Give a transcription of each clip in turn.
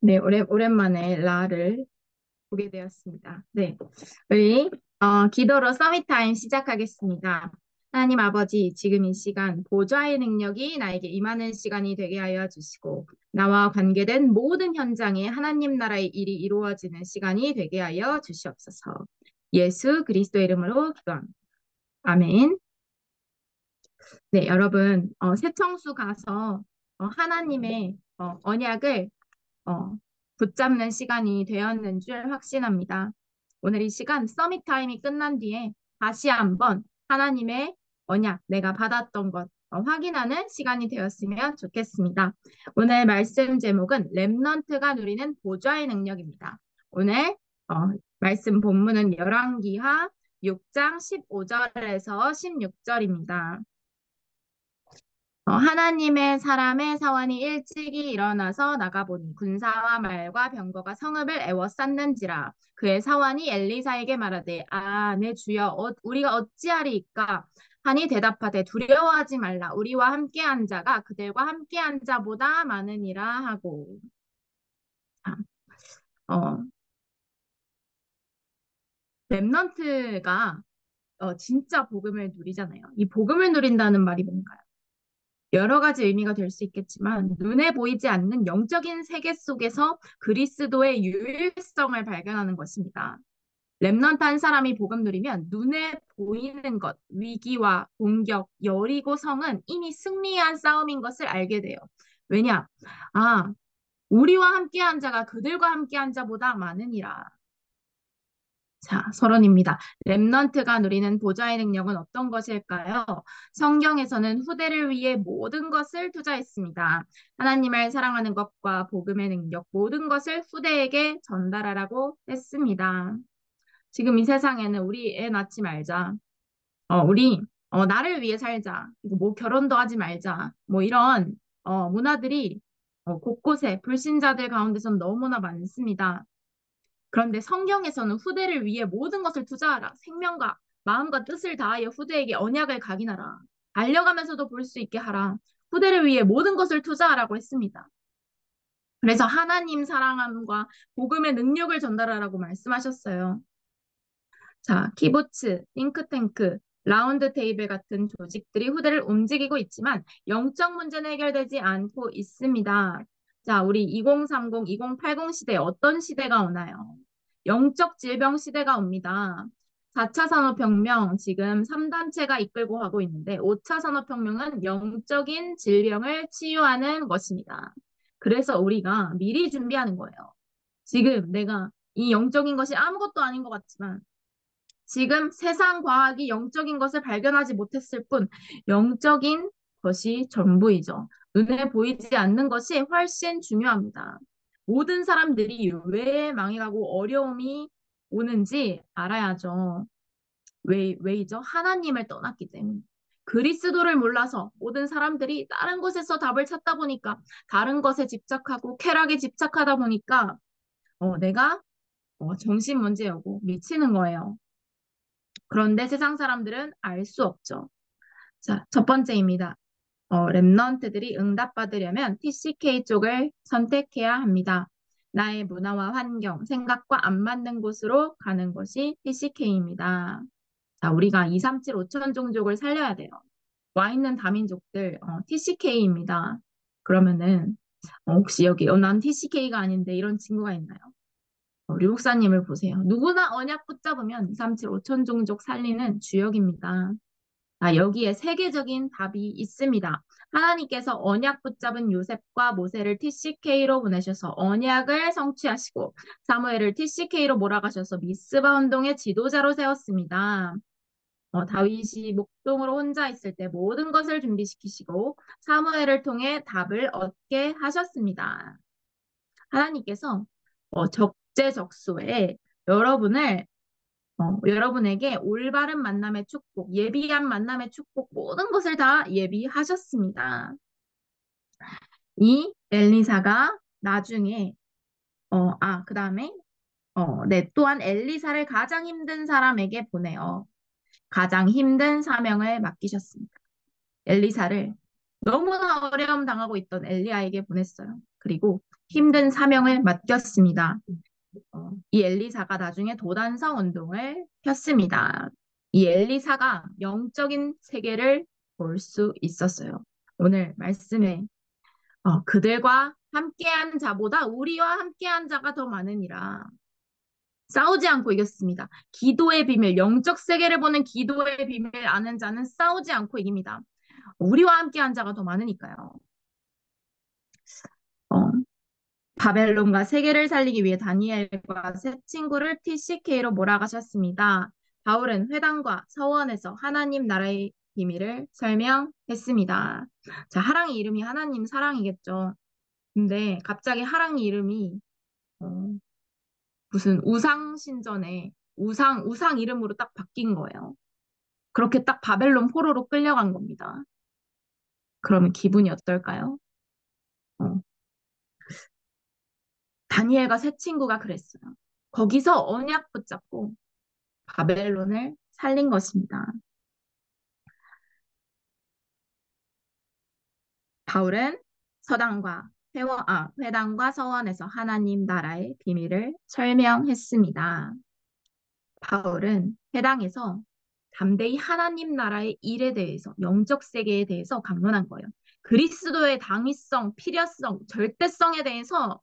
네, 오랜만에 라를 보게 되었습니다. 네, 우리 기도로 서밋 타임 시작하겠습니다. 하나님 아버지, 지금 이 시간 보좌의 능력이 나에게 임하는 시간이 되게 하여 주시고 나와 관계된 모든 현장에 하나님 나라의 일이 이루어지는 시간이 되게 하여 주시옵소서. 예수 그리스도의 이름으로 기도합니다. 아멘. 네, 여러분, 새청수 가서 하나님의 언약을 어, 붙잡는 시간이 되었는 줄 확신합니다. 오늘 이 시간 서밋 타임이 끝난 뒤에 다시 한번 하나님의 언약, 내가 받았던 것 확인하는 시간이 되었으면 좋겠습니다. 오늘 말씀 제목은 렘넌트가 누리는 보좌의 능력입니다. 오늘 어, 말씀 본문은 열왕기하 6장 15절에서 16절입니다. 하나님의 사람의 사원이 일찍이 일어나서 나가보니 군사와 말과 병거가 성읍을 에워쌌는지라 그의 사원이 엘리사에게 말하되 내 주여 우리가 어찌하리이까 하니 대답하되 두려워하지 말라 우리와 함께한 자가 그들과 함께한 자보다 많으니라 하고 자, 어, 렘넌트가 진짜 복음을 누리잖아요. 이 복음을 누린다는 말이 뭔가요? 여러 가지 의미가 될 수 있겠지만 눈에 보이지 않는 영적인 세계 속에서 그리스도의 유일성을 발견하는 것입니다. 렘넌트 한 사람이 복음 누리면 눈에 보이는 것, 위기와 공격, 여리고 성은 이미 승리한 싸움인 것을 알게 돼요. 왜냐? 아, 우리와 함께한 자가 그들과 함께한 자보다 많으니라. 자, 서론입니다. 렘넌트가 누리는 보좌의 능력은 어떤 것일까요? 성경에서는 후대를 위해 모든 것을 투자했습니다. 하나님을 사랑하는 것과 복음의 능력, 모든 것을 후대에게 전달하라고 했습니다. 지금 이 세상에는 우리 애 낳지 말자. 우리 나를 위해 살자. 그리고 뭐 결혼도 하지 말자. 뭐 이런 문화들이 곳곳에 불신자들 가운데서는 너무나 많습니다. 그런데 성경에서는 후대를 위해 모든 것을 투자하라. 생명과 마음과 뜻을 다하여 후대에게 언약을 각인하라. 달려가면서도 볼 수 있게 하라. 후대를 위해 모든 것을 투자하라고 했습니다. 그래서 하나님 사랑함과 복음의 능력을 전달하라고 말씀하셨어요. 자, 키부츠, 띵크탱크, 라운드 테이블 같은 조직들이 후대를 움직이고 있지만 영적 문제는 해결되지 않고 있습니다. 자, 우리 2030, 2080 시대에 어떤 시대가 오나요? 영적 질병 시대가 옵니다. 4차 산업혁명 지금 3단체가 이끌고 가고 있는데 5차 산업혁명은 영적인 질병을 치유하는 것입니다. 그래서 우리가 미리 준비하는 거예요. 지금 내가 이 영적인 것이 아무것도 아닌 것 같지만 지금 세상 과학이 영적인 것을 발견하지 못했을 뿐 영적인 것이 전부이죠. 눈에 보이지 않는 것이 훨씬 중요합니다. 모든 사람들이 왜 망해가고 어려움이 오는지 알아야죠. 왜이죠? 하나님을 떠났기 때문에. 그리스도를 몰라서 모든 사람들이 다른 곳에서 답을 찾다 보니까 다른 것에 집착하고 쾌락에 집착하다 보니까 내가 정신 문제여고 미치는 거예요. 그런데 세상 사람들은 알 수 없죠. 자, 첫 번째입니다. 랩런트들이 응답받으려면 TCK 쪽을 선택해야 합니다. 나의 문화와 환경, 생각과 안 맞는 곳으로 가는 것이 TCK입니다. 자, 우리가 237 5천 종족을 살려야 돼요. 와 있는 다민족들 TCK입니다. 그러면은 혹시 여기 난 TCK가 아닌데 이런 친구가 있나요? 우리 목사님을 보세요. 누구나 언약 붙잡으면 237 5천 종족 살리는 주역입니다. 여기에 세계적인 답이 있습니다. 하나님께서 언약 붙잡은 요셉과 모세를 TCK로 보내셔서 언약을 성취하시고 사무엘을 TCK로 몰아가셔서 미스바 운동의 지도자로 세웠습니다. 다윗이 목동으로 혼자 있을 때 모든 것을 준비시키시고 사무엘을 통해 답을 얻게 하셨습니다. 하나님께서 적재적소에 여러분에게 올바른 만남의 축복, 예비한 만남의 축복, 모든 것을 다 예비하셨습니다. 이 엘리사가 나중에, 그 다음에, 네, 또한 엘리사를 가장 힘든 사람에게 보내요. 가장 힘든 사명을 맡기셨습니다. 엘리사를 너무나 어려움 당하고 있던 엘리야에게 보냈어요. 그리고 힘든 사명을 맡겼습니다. 이 엘리사가 나중에 도단성 운동을 폈습니다. 이 엘리사가 영적인 세계를 볼 수 있었어요. 오늘 말씀에 그들과 함께한 자보다 우리와 함께한 자가 더 많으니라. 싸우지 않고 이겼습니다. 기도의 비밀, 영적 세계를 보는 기도의 비밀 아는 자는 싸우지 않고 이깁니다. 우리와 함께한 자가 더 많으니까요. 어, 바벨론과 세계를 살리기 위해 다니엘과 세 친구를 TCK로 몰아가셨습니다. 바울은 회당과 서원에서 하나님 나라의 비밀을 설명했습니다. 자, 하랑이 이름이 하나님 사랑이겠죠. 근데 갑자기 하랑이 이름이 어, 무슨 우상 신전에 우상 이름으로 딱 바뀐 거예요. 그렇게 딱 바벨론 포로로 끌려간 겁니다. 그러면 기분이 어떨까요? 어, 다니엘과 세 친구가 그랬어요. 거기서 언약 붙잡고 바벨론을 살린 것입니다. 바울은 회당과 서원에서 하나님 나라의 비밀을 설명했습니다. 바울은 회당에서 담대히 하나님 나라의 일에 대해서, 영적 세계에 대해서 강론한 거예요. 그리스도의 당위성, 필요성, 절대성에 대해서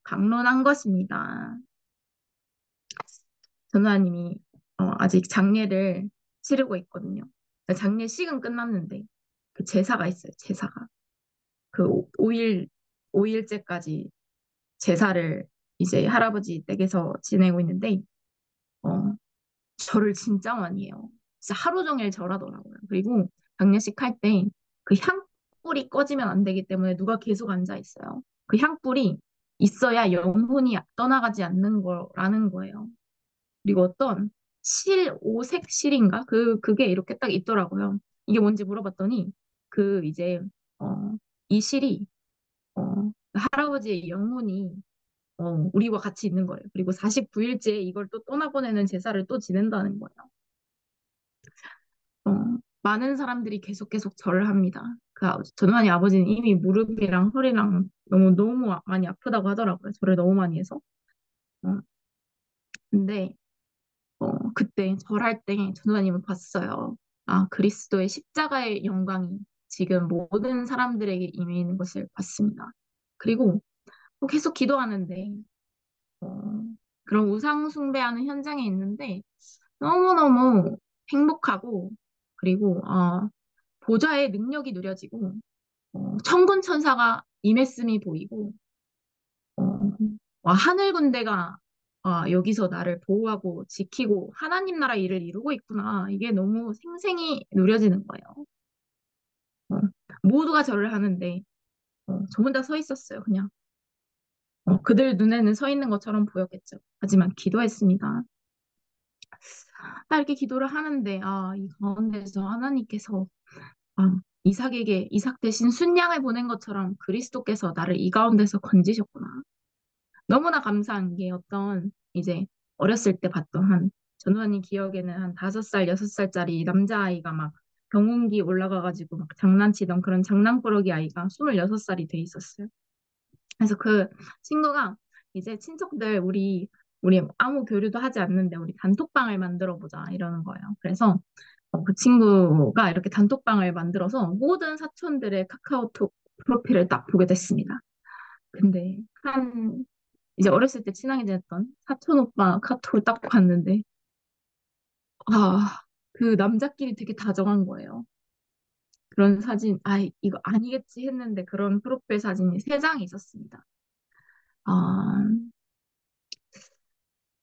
강론한 것입니다. 전우아님이 아직 장례를 치르고 있거든요. 장례식은 끝났는데 그 제사가 있어요. 제사가. 그 5일, 5일째까지 제사를 이제 할아버지 댁에서 지내고 있는데 어, 절을 진짜 많이 해요. 진짜 하루 종일 절하더라고요. 그리고 장례식 할 때 그 향불이 꺼지면 안 되기 때문에 누가 계속 앉아 있어요. 그 향불이 있어야 영혼이 떠나가지 않는 거라는 거예요. 그리고 어떤 오색 실인가? 그게 이렇게 딱 있더라고요. 이게 뭔지 물어봤더니 이제 어, 이 실이 할아버지의 영혼이 우리와 같이 있는 거예요. 그리고 49일째 이걸 또 떠나보내는 제사를 또 지낸다는 거예요. 많은 사람들이 계속 절을 합니다. 전환이 아버지는 이미 무릎이랑 허리랑 너무 많이 아프다고 하더라고요. 절을 너무 많이 해서. 어, 근데 그때 절할 때 전도사님을 봤어요. 아, 그리스도의 십자가의 영광이 지금 모든 사람들에게 임해 있는 것을 봤습니다. 그리고 계속 기도하는데 어, 그런 우상 숭배하는 현장에 있는데 너무너무 행복하고 그리고 보좌의 능력이 누려지고 천군 천사가 임했음이 보이고 어, 와, 하늘 군대가 여기서 나를 보호하고 지키고 하나님 나라 일을 이루고 있구나. 이게 너무 생생히 누려지는 거예요. 어, 모두가 절을 하는데 저 혼자 서 있었어요. 그냥 그들 눈에는 서 있는 것처럼 보였겠죠. 하지만 기도했습니다. 이렇게 기도를 하는데 이 가운데서 하나님께서 이삭 대신 순양을 보낸 것처럼 그리스도께서 나를 이 가운데서 건지셨구나. 너무나 감사한 게 이제 어렸을 때 봤던 전우환님 기억에는 한 5살, 6살짜리 남자아이가 막 경운기 올라가가지고 막 장난치던 그런 장난꾸러기 아이가 26살이 돼 있었어요. 그래서 그 친구가 이제 친척들 우리 아무 교류도 하지 않는데 우리 단톡방을 만들어 보자 이러는 거예요. 그래서 그 친구가 이렇게 단톡방을 만들어서 모든 사촌들의 카카오톡 프로필을 딱 보게 됐습니다. 근데 이제 어렸을 때 친하게 지냈던 사촌 오빠 카톡을 딱 봤는데 그 남자끼리 되게 다정한 거예요. 그런 사진, 이거 아니겠지 했는데 그런 프로필 사진이 3장이 있었습니다. 아,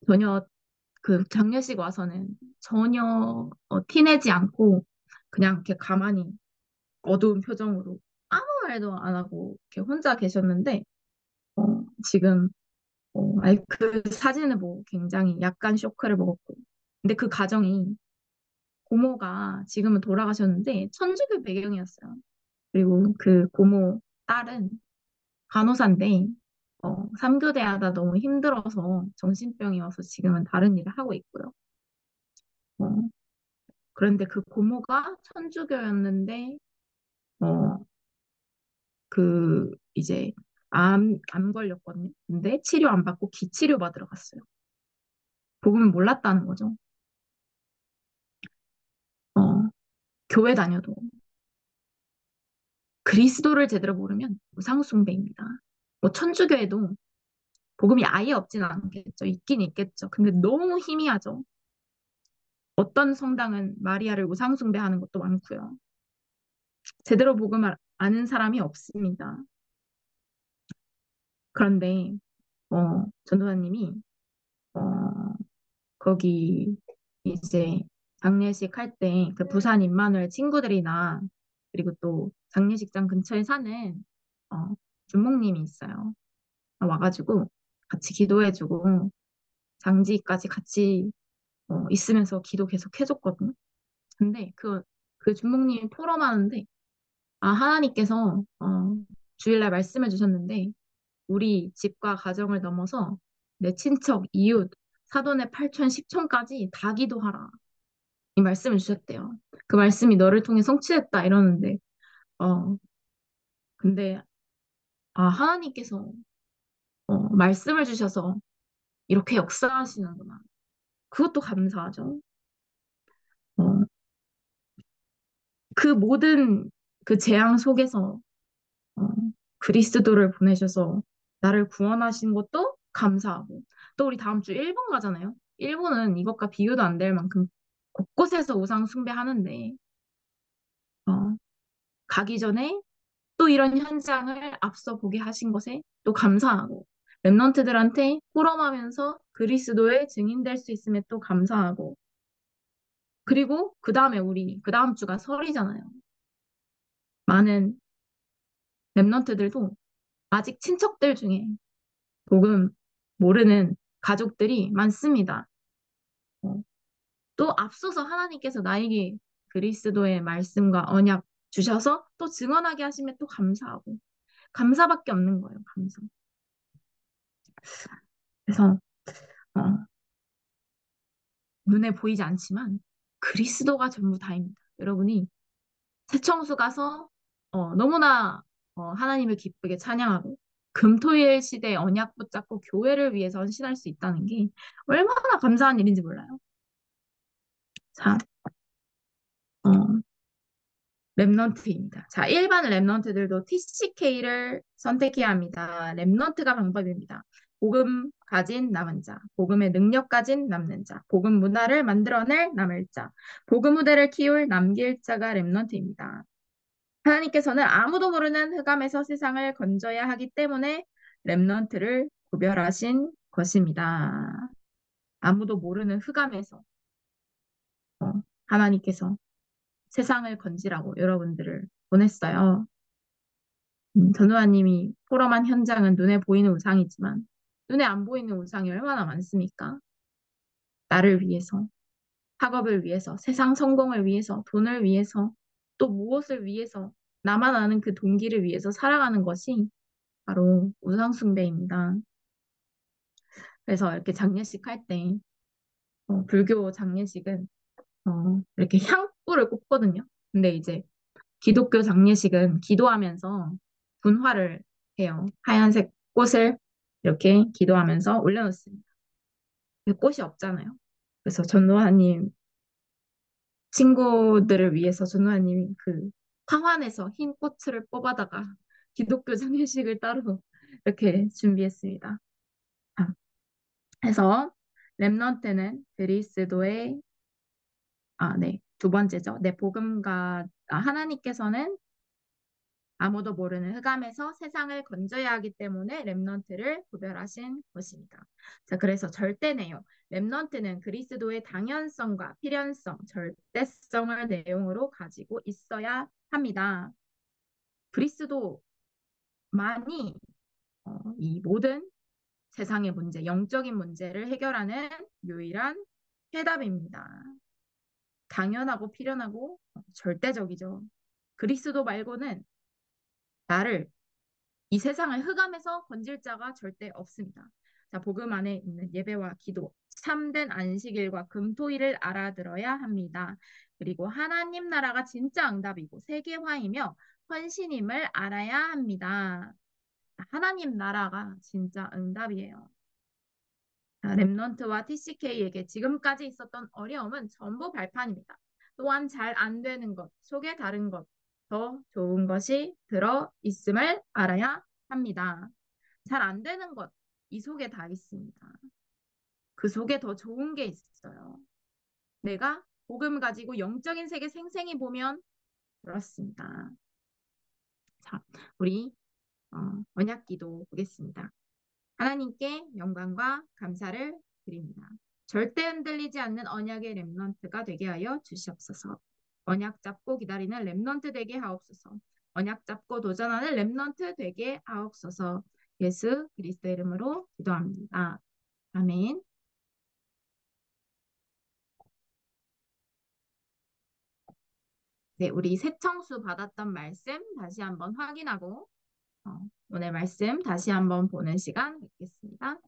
전혀 그 장례식 와서는 전혀 티내지 않고 그냥 이렇게 가만히 어두운 표정으로 아무 말도 안 하고 이렇게 혼자 계셨는데 지금 그 사진을 보고 굉장히 약간 쇼크를 먹었고 근데 그 가정이 고모가 지금은 돌아가셨는데 천주교 배경이었어요. 그리고 그 고모 딸은 간호사인데 3교대 하다 너무 힘들어서 정신병이 와서 지금은 다른 일을 하고 있고요. 어, 그런데 그 고모가 천주교였는데 이제 암 걸렸거든요. 근데 치료 안 받고 기치료 받으러 갔어요. 복음을 몰랐다는 거죠. 어, 교회 다녀도 그리스도를 제대로 모르면 우상숭배입니다. 뭐 천주교에도 복음이 아예 없진 않겠죠. 있긴 있겠죠. 근데 너무 희미하죠. 어떤 성당은 마리아를 우상숭배하는 것도 많고요. 제대로 복음을 아는 사람이 없습니다. 그런데 전도사님이 어, 거기 이제 장례식 할 때 그 부산 임마누엘 친구들이나 그리고 또 장례식장 근처에 사는 어, 주목님이 있어요. 와가지고 같이 기도해주고 장지까지 같이 있으면서 기도 계속 해줬거든요. 근데 그 주목님이 포럼하는데 하나님께서 주일날 말씀해 주셨는데 우리 집과 가정을 넘어서 내 친척, 이웃, 사돈의 8천, 10천까지 다 기도하라. 이 말씀을 주셨대요. 그 말씀이 너를 통해 성취됐다 이러는데 어 근데 하나님께서 말씀을 주셔서 이렇게 역사하시는구나. 그것도 감사하죠. 어, 그 모든 그 재앙 속에서 어, 그리스도를 보내셔서 나를 구원하신 것도 감사하고 또 우리 다음 주 일본 가잖아요. 일본은 이것과 비교도 안 될 만큼 곳곳에서 우상 숭배하는데 어, 가기 전에 또 이런 현장을 앞서 보게 하신 것에 또 감사하고 랩런트들한테 포럼하면서 그리스도의 증인될 수 있음에 또 감사하고 그리고 그 다음에 우리 그 다음 주가 설이잖아요. 많은 랩런트들도 아직 친척들 중에 복음 모르는 가족들이 많습니다. 어, 또 앞서서 하나님께서 나에게 그리스도의 말씀과 언약 주셔서 또 증언하게 하시면 또 감사하고 감사밖에 없는 거예요. 감사. 그래서 어, 눈에 보이지 않지만 그리스도가 전부 다입니다. 여러분이 새청수 가서 너무나 하나님을 기쁘게 찬양하고 금토일 시대의 언약 붙잡고 교회를 위해서 헌신할 수 있다는 게 얼마나 감사한 일인지 몰라요. 자, 어, 랩넌트입니다. 자, 일반 랩넌트들도 TCK를 선택해야 합니다. 랩넌트가 방법입니다. 복음 가진 남은 자, 복음의 능력 가진 남는 자, 복음 문화를 만들어낼 남을 자, 복음 무대를 키울 남길 자가 랩넌트입니다. 하나님께서는 아무도 모르는 흑암에서 세상을 건져야 하기 때문에 랩넌트를 구별하신 것입니다. 아무도 모르는 흑암에서 어, 하나님께서 세상을 건지라고 여러분들을 보냈어요. 전우환님이 포럼한 현장은 눈에 보이는 우상이지만 눈에 안 보이는 우상이 얼마나 많습니까? 나를 위해서, 학업을 위해서, 세상 성공을 위해서, 돈을 위해서, 또 무엇을 위해서, 나만 아는 그 동기를 위해서 살아가는 것이 바로 우상숭배입니다. 그래서 이렇게 장례식 할 때, 불교 장례식은 이렇게 향불을 꽂거든요. 근데 이제 기독교 장례식은 기도하면서 분화를 해요. 하얀색 꽃을 이렇게 기도하면서 올려놓습니다. 꽃이 없잖아요. 그래서 전도사님 친구들을 위해서 전도사님이 그 화환에서 흰 꽃을 뽑아다가 기독교 장례식을 따로 이렇게 준비했습니다. 아, 해서 렘넌트는 그리스도의 네, 두 번째죠. 네, 복음과 하나님께서는 아무도 모르는 흑암에서 세상을 건져야 하기 때문에 렘넌트를 구별하신 것입니다. 자, 그래서 절대네요. 렘넌트는 그리스도의 당연성과 필연성, 절대성을 내용으로 가지고 있어야 합니다. 그리스도만이 이 모든 세상의 문제, 영적인 문제를 해결하는 유일한 해답입니다. 당연하고 필연하고 절대적이죠. 그리스도 말고는 나를 이 세상을 흑암에서 건질 자가 절대 없습니다. 자, 복음 안에 있는 예배와 기도, 참된 안식일과 금토일을 알아들어야 합니다. 그리고 하나님 나라가 진짜 응답이고 세계화이며 헌신임을 알아야 합니다. 하나님 나라가 진짜 응답이에요. 랩넌트와 TCK에게 지금까지 있었던 어려움은 전부 발판입니다. 또한 잘 안 되는 것 속에 다른 것, 더 좋은 것이 들어 있음을 알아야 합니다. 잘 안 되는 것, 이 속에 다 있습니다. 그 속에 더 좋은 게 있어요. 내가 복음 가지고 영적인 세계 생생히 보면 그렇습니다. 자, 우리 언약 기도 보겠습니다. 하나님께 영광과 감사를 드립니다. 절대 흔들리지 않는 언약의 렘넌트가 되게 하여 주시옵소서. 언약 잡고 기다리는 렘넌트 되게 하옵소서. 언약 잡고 도전하는 렘넌트 되게 하옵소서. 예수 그리스도 이름으로 기도합니다. 아멘. 네, 우리 새청수 받았던 말씀 다시 한번 확인하고 오늘 말씀 다시 한번 보는 시간 갖겠습니다.